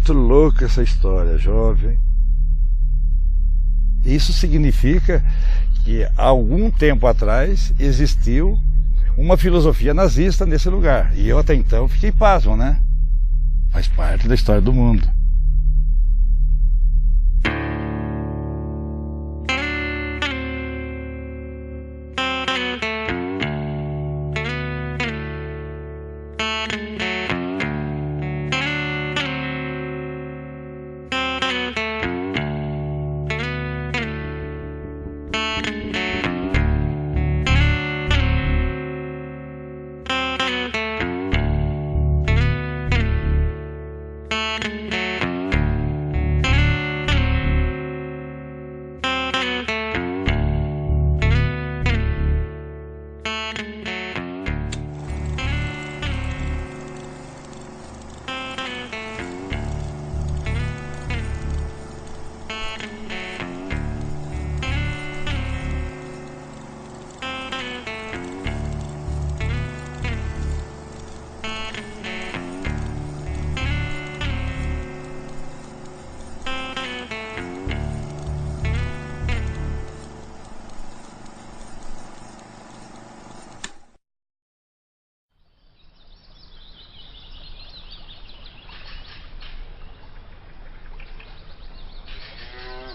muito louca essa história, jovem. Isso significa que há algum tempo atrás existiu uma filosofia nazista nesse lugar. E eu até então fiquei pasmo, né? Faz parte da história do mundo.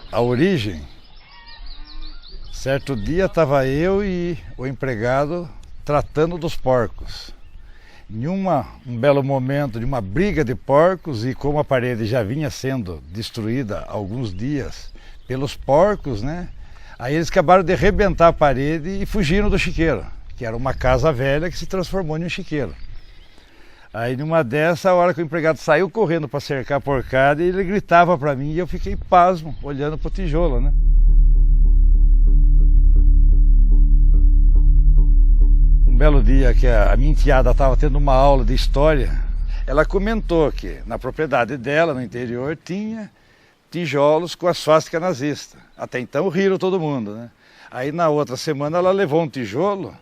A origem, certo dia estava eu e o empregado tratando dos porcos. Em um belo momento de uma briga de porcos, e como a parede já vinha sendo destruída há alguns dias pelos porcos, né? Aí eles acabaram de arrebentar a parede e fugiram do chiqueiro, que era uma casa velha que se transformou em um chiqueiro. Aí numa dessa, a hora que o empregado saiu correndo para cercar a porcada, ele gritava para mim e eu fiquei pasmo, olhando para o tijolo, né? Um belo dia que a minha enteada estava tendo uma aula de história, ela comentou que na propriedade dela, no interior, tinha tijolos com a swastika nazista. Até então riram todo mundo, né? Aí na outra semana ela levou um tijolo.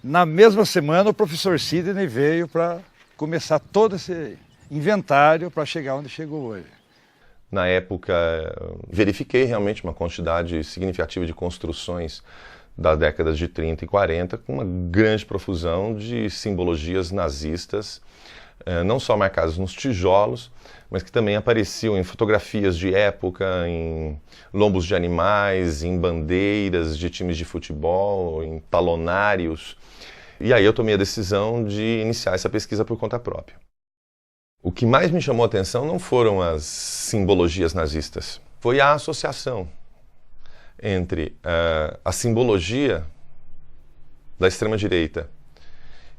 Na mesma semana o professor Sidney veio para começar todo esse inventário para chegar onde chegou hoje. Na época, verifiquei realmente uma quantidade significativa de construções das décadas de 30 e 40, com uma grande profusão de simbologias nazistas, não só marcadas nos tijolos, mas que também apareciam em fotografias de época, em lombos de animais, em bandeiras de times de futebol, em talonários. E aí eu tomei a decisão de iniciar essa pesquisa por conta própria. O que mais me chamou a atenção não foram as simbologias nazistas, foi a associação entre a simbologia da extrema-direita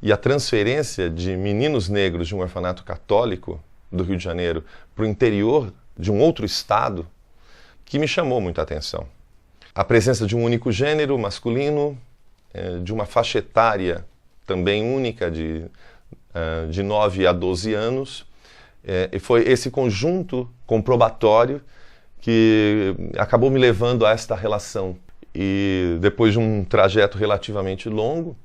e a transferência de meninos negros de um orfanato católico do Rio de Janeiro para o interior de um outro estado, que me chamou muita atenção. A presença de um único gênero masculino, de uma faixa etária também única de 9 a 12 anos, e foi esse conjunto comprobatório que acabou me levando a esta relação. E depois de um trajeto relativamente longo,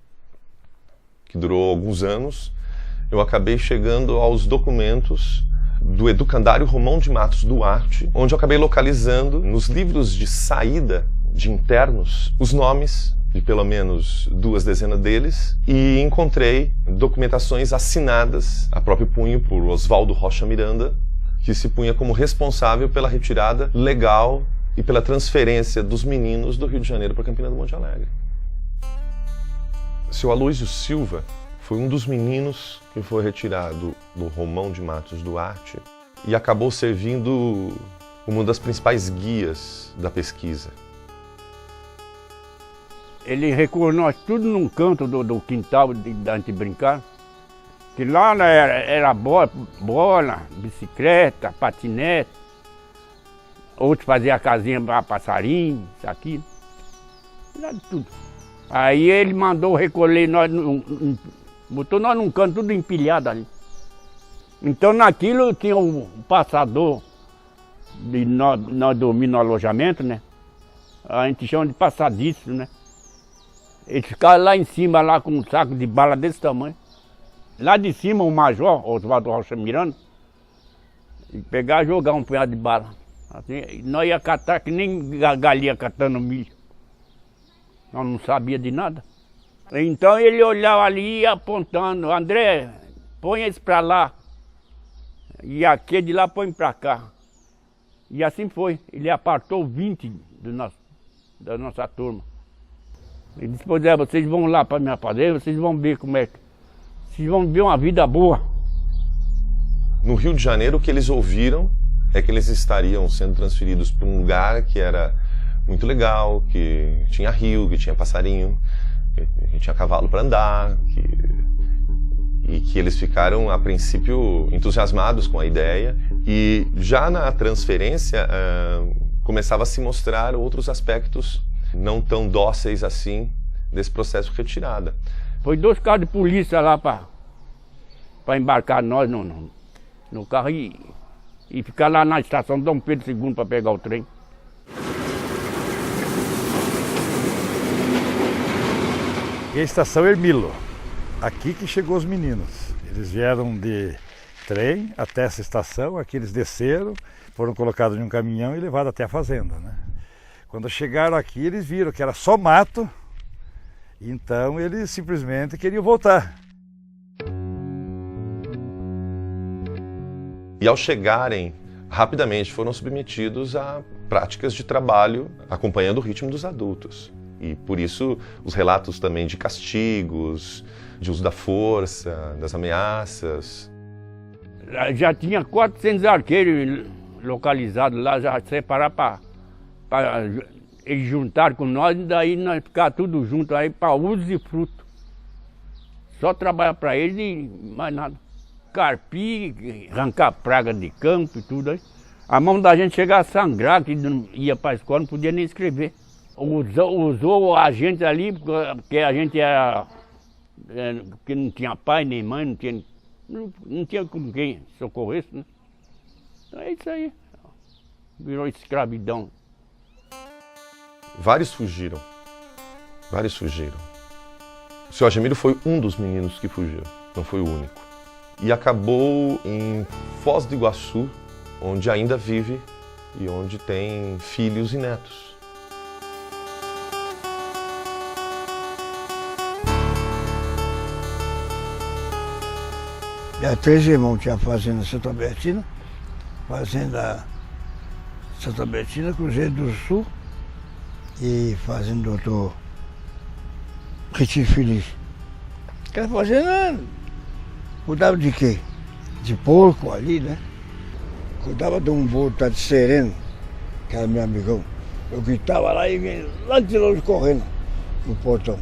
que durou alguns anos, eu acabei chegando aos documentos do Educandário Romão de Matos Duarte, onde eu acabei localizando nos livros de saída de internos os nomes de pelo menos 2 dezenas deles, e encontrei documentações assinadas a próprio punho por Oswaldo Rocha Miranda, que se punha como responsável pela retirada legal e pela transferência dos meninos do Rio de Janeiro para Campina do Monte Alegre. Seu Aloysio Silva foi um dos meninos que foi retirado do Romão de Matos Duarte e acabou servindo uma das principais guias da pesquisa. Ele recolheu nós tudo num canto do quintal da gente brincar. Que lá era bola, bicicleta, patinete. Outros faziam a casinha para passarinho, isso aqui. Era de tudo. Aí ele mandou recolher nós, botou nós num canto tudo empilhado ali. Então naquilo tinha um passador, de nós dormimos no alojamento, né? A gente chama de passadiço, né? Eles ficaram lá em cima, lá com um saco de bala desse tamanho. Lá de cima o major, Oswaldo Rocha Miranda, E pegar e jogar um punhado de bala. Assim, nós ia catar que nem galinha catando milho. Nós não sabia de nada. Então ele olhava ali e apontando, André, põe esse pra lá. E aquele de lá põe pra cá. E assim foi. Ele apartou 20 da nossa turma. Ele disse, pois é, vocês vão lá pra minha fazenda, vocês vão ver como é que... Vocês vão ver uma vida boa. No Rio de Janeiro, o que eles ouviram é que eles estariam sendo transferidos para um lugar que era muito legal, que tinha rio, que tinha passarinho, que tinha cavalo para andar, e que eles ficaram, a princípio, entusiasmados com a ideia. E já na transferência, começava a se mostrar outros aspectos não tão dóceis assim desse processo de retirada. Foi 2 carros de polícia lá para embarcar nós no carro e ficar lá na estação Dom Pedro II para pegar o trem. E a estação Ermilo, aqui que chegou os meninos. Eles vieram de trem até essa estação, aqui eles desceram, foram colocados em um caminhão e levados até a fazenda, né? Quando chegaram aqui, eles viram que era só mato, então eles simplesmente queriam voltar. E ao chegarem, rapidamente foram submetidos a práticas de trabalho acompanhando o ritmo dos adultos. E por isso os relatos também de castigos, de uso da força, das ameaças. Já tinha 400 arqueiros localizados lá, já separaram para eles juntaram com nós, e daí nós ficamos tudo junto aí para uso e fruto. Só trabalhar para eles e mais nada. Carpir, arrancar praga de campo e tudo aí. A mão da gente chegava a sangrar, que não ia para a escola, não podia nem escrever. Usou a gente ali, porque a gente era... porque não tinha pai nem mãe, não tinha com quem socorresse, né? Então é isso aí. Virou escravidão. Vários fugiram. Vários fugiram. O seu Argemiro foi um dos meninos que fugiu, não foi o único. E acabou em Foz do Iguaçu, onde ainda vive e onde tem filhos e netos. Tinha 3 irmãos, tinha a fazenda Santa Albertina, fazenda Santa Albertina, Cruzeiro do Sul e fazenda Doutor Retiro Feliz. Aquela fazenda cuidava de quê? De porco ali, né? Cuidava de um bolo tá de sereno, que era meu amigão. Eu gritava lá e vinha lá de longe correndo no portão.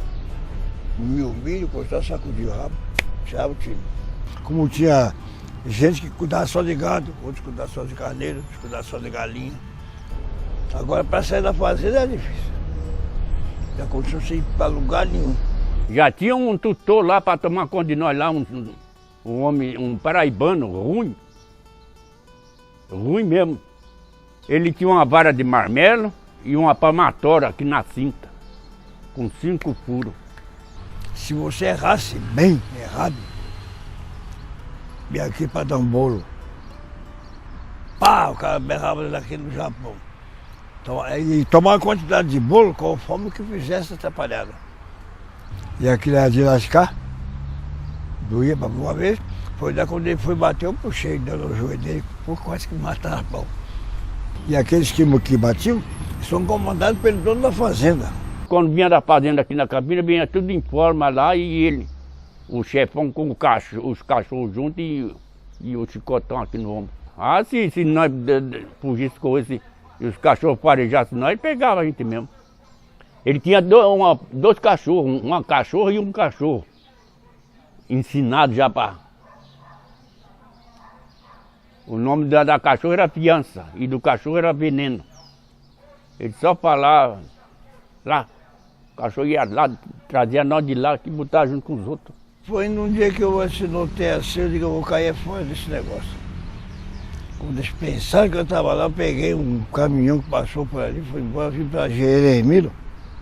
Comia o milho, cortava, sacudia o rabo, tirava o tiro. Como tinha gente que cuidava só de gado, outros cuidavam só de carneiro, outros cuidavam só de galinha. Agora para sair da fazenda é difícil. Já aconteceu sem ir para lugar nenhum. Já tinha um tutor lá para tomar conta de nós lá, um homem, um paraibano ruim. Ruim mesmo. Ele tinha uma vara de marmelo e uma palmatória aqui na cinta, com 5 furos. Se você errasse bem errado, vinha aqui para dar um bolo. Pá, o cara berrava daqui no Japão. E tomar uma quantidade de bolo conforme o que fizesse atrapalhada. E aquilo era de lascar, doía para uma vez. Foi daí quando ele foi bater, eu puxei no joelho dele, por quase que mataram a pau. E aqueles que batiam são comandados pelo dono da fazenda. Quando vinha da fazenda aqui na cabine, vinha tudo em forma lá e ele, o chefão com os cachorros juntos e o chicotão aqui no ombro. Ah, se nós fugisse com esse e os cachorros farejassem nós, ele pegava a gente mesmo. Ele tinha 2 cachorros, uma cachorra e um cachorro, ensinado já para... O nome da cachorra era Fiança e do cachorro era Veneno. Ele só falava lá, o cachorro ia lá, trazia nós de lá e botava junto com os outros. Foi num dia que eu notei assim, eu digo, eu vou cair fora desse negócio. Quando eles pensaram que eu estava lá, eu peguei um caminhão que passou por ali, foi embora, vim para Jeremilo,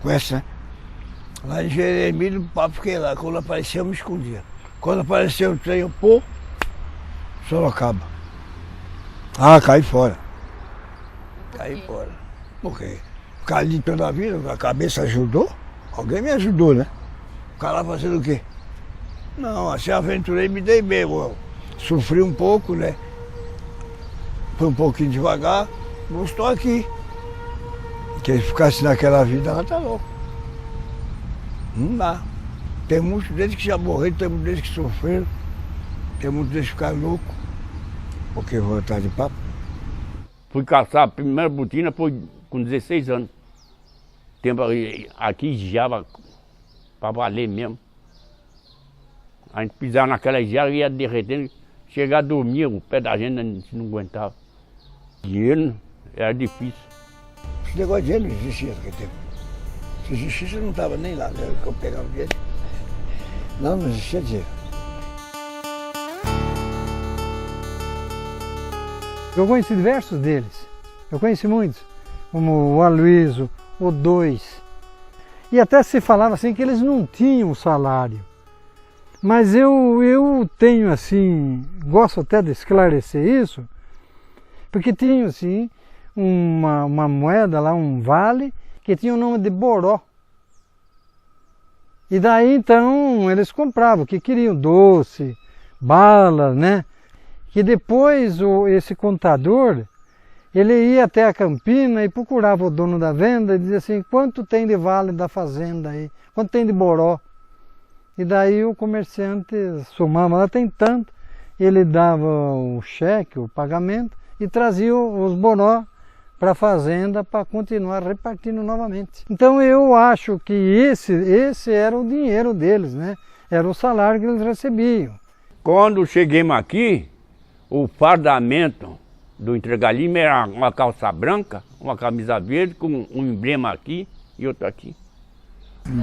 conhece, né? Lá em Jeremilo, fiquei lá, quando apareceu eu me escondia. Quando apareceu o trem, eu, Sorocaba. Ah, caí fora. Caí fora. Por quê? Caí pela vida, a cabeça ajudou. Alguém me ajudou, né? O cara fazendo o quê? Não, assim aventurei e me dei bem. Eu sofri um pouco, né? Foi um pouquinho devagar, não estou aqui. Quem ficasse naquela vida, ela tá louco. Não dá. Tem muitos deles que já morreram, tem muitos deles que sofreram, tem muitos deles que ficaram loucos. Porque vou atrás de papo. Fui caçar, a primeira botina foi com 16 anos. Tempo aqui já para valer mesmo. A gente pisava naquela gela e ia derretendo, chegar a dormir, o pé da gente não aguentava. Dinheiro era difícil. Esse negócio de dinheiro não existia naquele tempo. Se existisse, eu não estava nem lá, né? Eu pegava o dinheiro. Não existia dinheiro. Eu conheci diversos deles, eu conheci muitos, como o Aloysio, o Dois. E até se falava assim que eles não tinham salário. Mas eu tenho assim, gosto até de esclarecer isso, porque tinha assim uma moeda lá, um vale, que tinha o nome de Boró. E daí então eles compravam o que queriam, doce, bala, né? Que depois esse contador, ele ia até a campina e procurava o dono da venda e dizia assim, quanto tem de vale da fazenda aí? Quanto tem de boró? E daí o comerciante somava, lá tem tanto, ele dava o cheque, o pagamento e trazia os boró para a fazenda para continuar repartindo novamente. Então eu acho que esse era o dinheiro deles, né? Era o salário que eles recebiam. Quando chegamos aqui, o fardamento do entregalime era uma calça branca, uma camisa verde com um emblema aqui e outro aqui.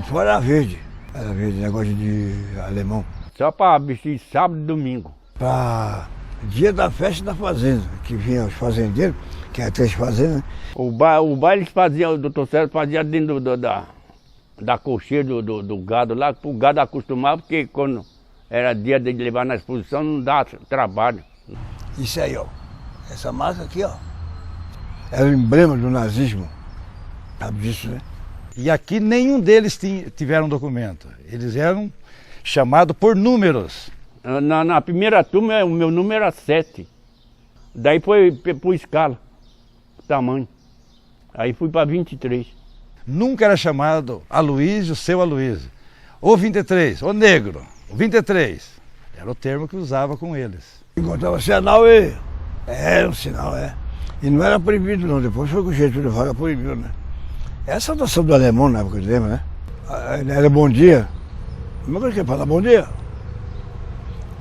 Fora verde, era verde, negócio de alemão. Só para vestir sábado e domingo. Para dia da festa da fazenda, que vinha os fazendeiros, que era 3 fazendas. O baile que fazia, o doutor Sérgio fazia dentro da cocheira do gado lá, o gado acostumava, porque quando era dia de levar na exposição não dá trabalho. Isso aí, ó. Essa marca aqui, ó. Era o emblema do nazismo. Sabe disso, né? E aqui nenhum deles tiveram documento. Eles eram chamados por números. Na primeira turma, o meu número era 7. Daí foi por escala, tamanho. Aí fui para 23. Nunca era chamado Aloysio, seu Aloysio. O 23, o negro, o 23. Era o termo que usava com eles. Encontrava sinal e... Era um sinal, é. E não era proibido não, depois foi com o Getúlio Vargas proibiu, né? Essa noção do alemão na época, lembra, né? Era bom dia. Como é que fala bom dia?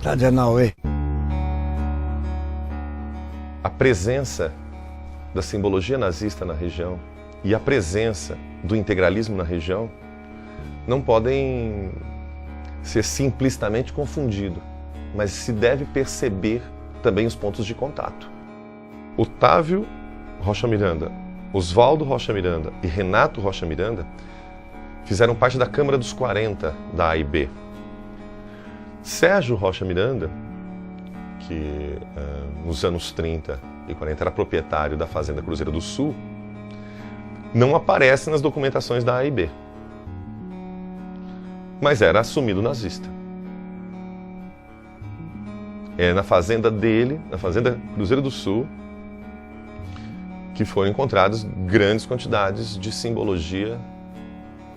Tá dizendo não, e. A presença da simbologia nazista na região e a presença do integralismo na região não podem ser simplesmente confundidos, mas se deve perceber também os pontos de contato. Otávio Rocha Miranda, Oswaldo Rocha Miranda e Renato Rocha Miranda fizeram parte da Câmara dos 40 da AIB. Sérgio Rocha Miranda, que nos anos 30 e 40 era proprietário da Fazenda Cruzeiro do Sul, não aparece nas documentações da AIB, mas era assumido nazista. É na fazenda dele, na Fazenda Cruzeiro do Sul, que foram encontradas grandes quantidades de simbologia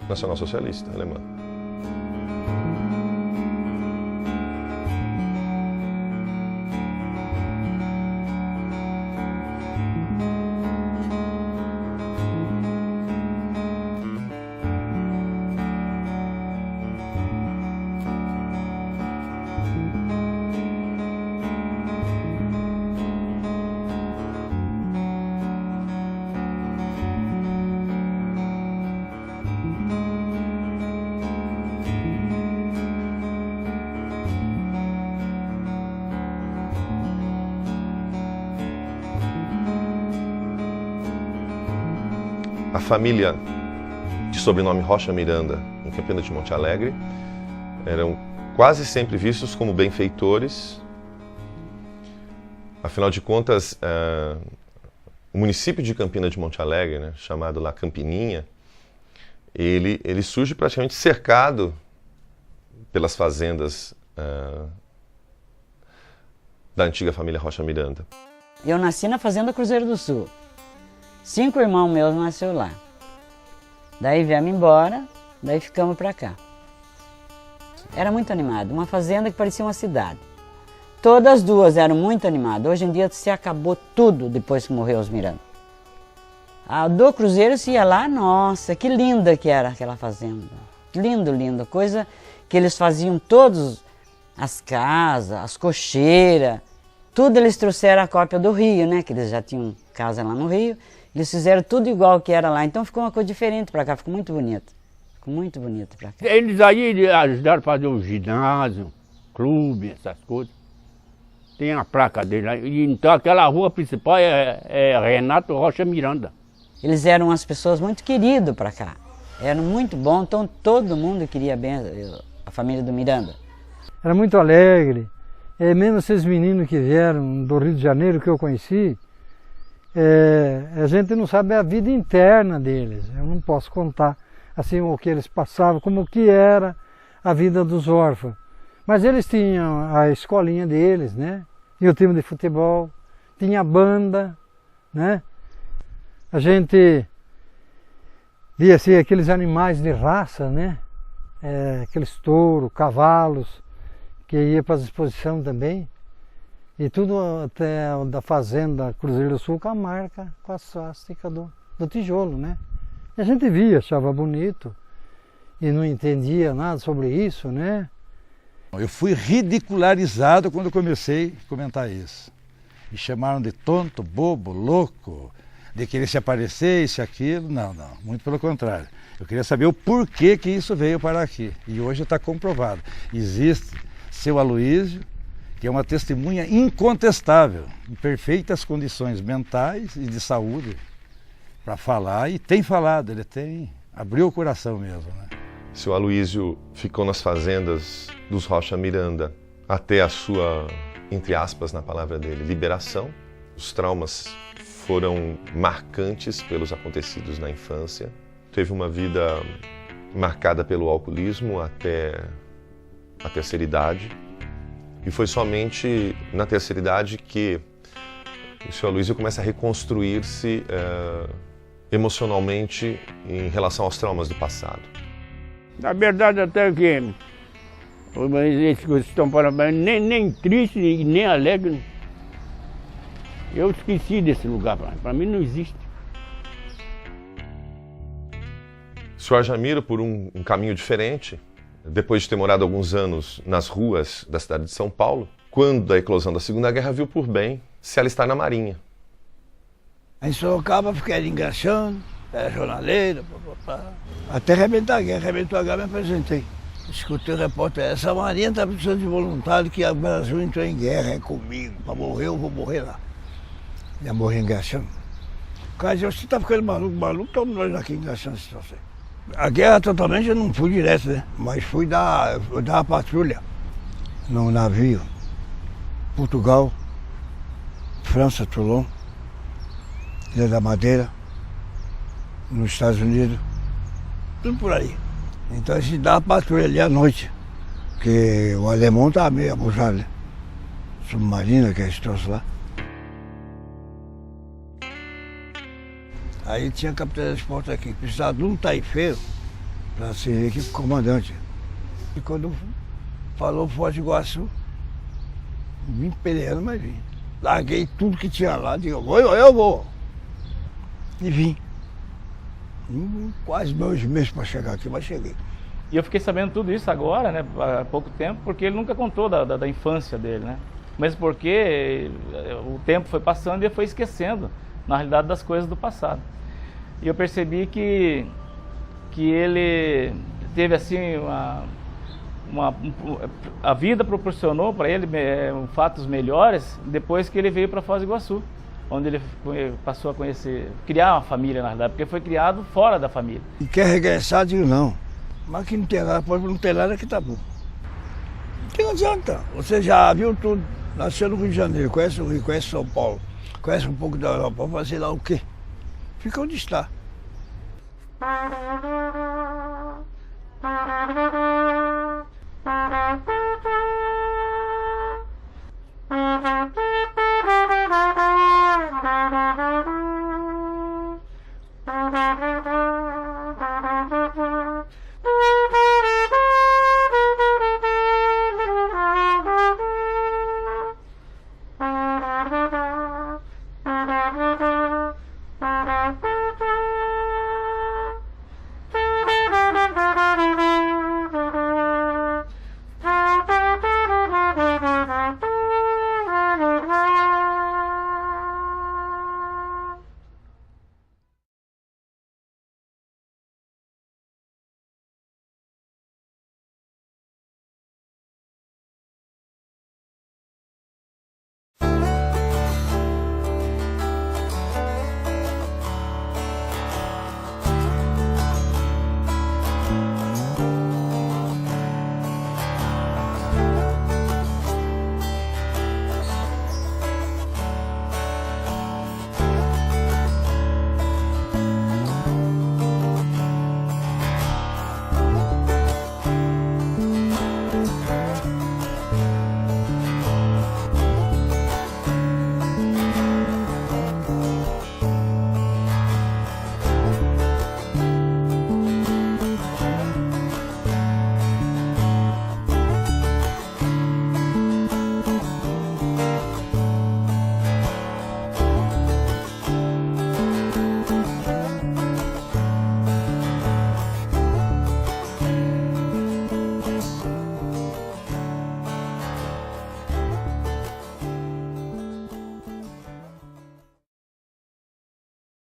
nacional-socialista alemã. A família de sobrenome Rocha Miranda, em Campina de Monte Alegre, eram quase sempre vistos como benfeitores Afinal de contas, o município de Campina de Monte Alegre, né, chamado lá Campininha, ele surge praticamente cercado pelas fazendas da antiga família Rocha Miranda. Eu nasci na fazenda Cruzeiro do Sul. 5 irmãos meus nasceram lá. Daí viemos embora, daí ficamos pra cá. Era muito animado, uma fazenda que parecia uma cidade. Todas as duas eram muito animadas. Hoje em dia se acabou tudo depois que morreu os Miranda. A do Cruzeiro se ia lá, nossa, que linda que era aquela fazenda. Lindo, lindo. Coisa que eles faziam todos, as casas, as cocheiras, tudo eles trouxeram a cópia do Rio, né? Que eles já tinham casa lá no Rio. Eles fizeram tudo igual que era lá. Então ficou uma coisa diferente para cá, ficou muito bonito. Ficou muito bonito para cá. Eles aí ajudaram a fazer o ginásio, clube, essas coisas. Tem a placa dele aí. Então aquela rua principal é Renato Rocha Miranda. Eles eram umas pessoas muito queridas para cá. Eram muito bons, então todo mundo queria bem a família do Miranda. Era muito alegre. Mesmo esses meninos que vieram do Rio de Janeiro que eu conheci, a gente não sabe a vida interna deles. Eu não posso contar assim o que eles passavam, como que era a vida dos órfãos. Mas eles tinham a escolinha deles, né? E o time de futebol, tinha a banda, né? A gente via assim, aqueles animais de raça, né? Aqueles touros, cavalos, que ia para a exposição também. E tudo até da fazenda Cruzeiro do Sul com a marca, com a swastika do tijolo, né? E a gente via, achava bonito e não entendia nada sobre isso, né? Eu fui ridicularizado quando comecei a comentar isso. Me chamaram de tonto, bobo, louco, de querer se aparecer, isso e aquilo. Não, muito pelo contrário. Eu queria saber o porquê que isso veio para aqui. E hoje está comprovado. Existe seu Aloísio, que é uma testemunha incontestável, em perfeitas condições mentais e de saúde, para falar, e tem falado, abriu o coração mesmo, né? Seu Aloísio ficou nas fazendas dos Rocha Miranda até a sua, entre aspas, na palavra dele, liberação. Os traumas foram marcantes pelos acontecidos na infância. Teve uma vida marcada pelo alcoolismo até a terceira idade. E foi somente na terceira idade que o seu Aloísio começa a reconstruir-se emocionalmente em relação aos traumas do passado. Na verdade, até que esses que estão falando, nem triste e nem alegre. Eu esqueci desse lugar, para mim não existe. O senhor Jamiro, por um caminho diferente, depois de ter morado alguns anos nas ruas da cidade de São Paulo, quando da eclosão da Segunda Guerra, viu por bem se alistar na Marinha. Em Sorocaba fiquei engraxando, era jornaleiro, até arrebentar a guerra. Arrebentou a guerra, me apresentei. Escutei o repórter, essa Marinha está precisando de voluntário que o Brasil entrou em guerra, é comigo. Para morrer, eu vou morrer lá. Já morri engraxando. O cara disse, você está ficando maluco, estamos nós aqui engraxando esse troço aí. A guerra totalmente eu não fui direto, né? Mas fui dar a patrulha no navio. Portugal, França, Toulon, Ilha da Madeira, nos Estados Unidos, tudo por aí. Então a gente dá a patrulha ali à noite, porque o alemão estava meio abusado, né? Submarina, que é esse troço lá. Aí tinha capitão de esporte aqui, precisava de um taifeiro para ser equipe comandante. E quando falou Foz do Iguaçu, vim peleando, mas vim. Larguei tudo que tinha lá, digo, eu vou. E vim. Quase 2 meses para chegar aqui, mas cheguei. E eu fiquei sabendo tudo isso agora, né, há pouco tempo, porque ele nunca contou da infância dele, né? Mas porque o tempo foi passando e ele foi esquecendo, na realidade, das coisas do passado. E eu percebi que ele teve assim a vida proporcionou para ele fatos melhores depois que ele veio para Foz do Iguaçu, onde ele passou a conhecer, criar uma família na verdade, porque foi criado fora da família. E quer regressar, digo não. Mas que não tem nada, pode não ter nada que tá bom. Que não adianta, você já viu tudo. Nasceu no Rio de Janeiro, conhece o Rio, conhece São Paulo, conhece um pouco da Europa, vai fazer lá o quê? Fica onde está.